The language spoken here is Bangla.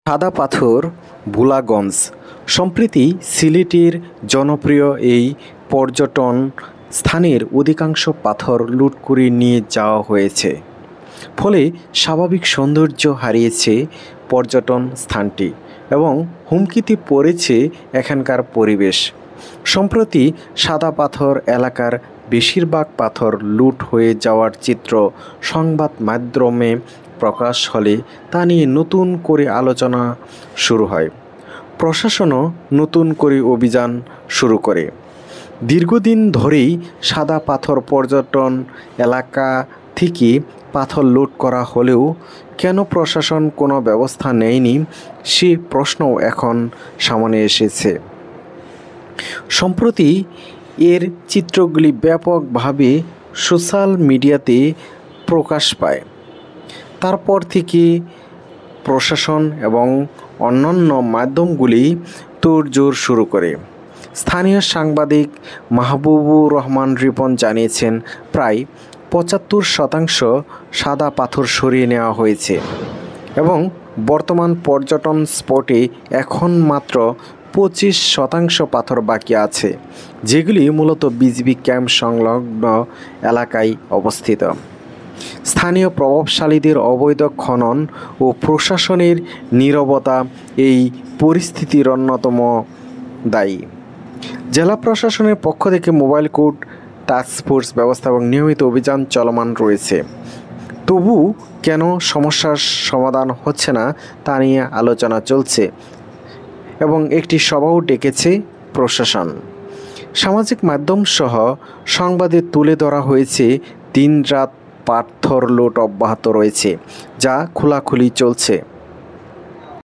সাদা পাথর ভোলাগঞ্জ। সম্প্রতি সিলেটের জনপ্রিয় এই পর্যটন স্থানের অধিকাংশ পাথর লুট করে নিয়ে যাওয়া হয়েছে, ফলে স্বাভাবিক সৌন্দর্য হারিয়েছে পর্যটন স্থানটি এবং হুমকিতে পড়েছে এখানকার পরিবেশ। সম্প্রতি সাদা পাথর এলাকার বেশিরভাগ পাথর লুট হয়ে যাওয়ার চিত্র সংবাদ মাধ্যমে প্রকাশ হলে তা নিয়ে নতুন করে আলোচনা শুরু হয়। প্রশাসনও নতুন করে অভিযান শুরু করে। দীর্ঘদিন ধরেই সাদা পাথর পর্যটন এলাকা থেকে পাথর লুট করা হলেও কেন প্রশাসন কোনো ব্যবস্থা নেয়নি সে প্রশ্নও এখন সামনে এসেছে। সম্প্রতি এর চিত্রগুলি ব্যাপকভাবে সোশ্যাল মিডিয়াতে প্রকাশ পায়। তারপর থেকে প্রশাসন এবং অন্যান্য মাধ্যমগুলি তোড়জোড় শুরু করে। স্থানীয় সাংবাদিক মাহবুবুর রহমান রিপন জানিয়েছেন, প্রায় ৭৫% সাদা পাথর সরিয়ে নেওয়া হয়েছে এবং বর্তমান পর্যটন স্পটে এখন মাত্র ২৫% পাথর বাকি আছে, যেগুলি মূলত বিজিবি ক্যাম্প সংলগ্ন এলাকায় অবস্থিত। স্থানীয় প্রভাবশালীদের অবৈধ খনন ও প্রশাসনের নীরবতা এই পরিস্থিতির অন্যতম দায়ী। জেলা প্রশাসনের পক্ষ থেকে মোবাইল কোর্ট, টাস্কফোর্স ব্যবস্থা এবং নিয়মিত অভিযান চলমান রয়েছে। তবু কেন সমস্যার সমাধান হচ্ছে না তা নিয়ে আলোচনা চলছে এবং একটি সভাও ডেকেছে প্রশাসন। সামাজিক মাধ্যম সহ সংবাদে তুলে ধরা হয়েছে দিনরাত পাথর লুট অব্যাহত রয়েছে, যা খোলাখুলি চলছে।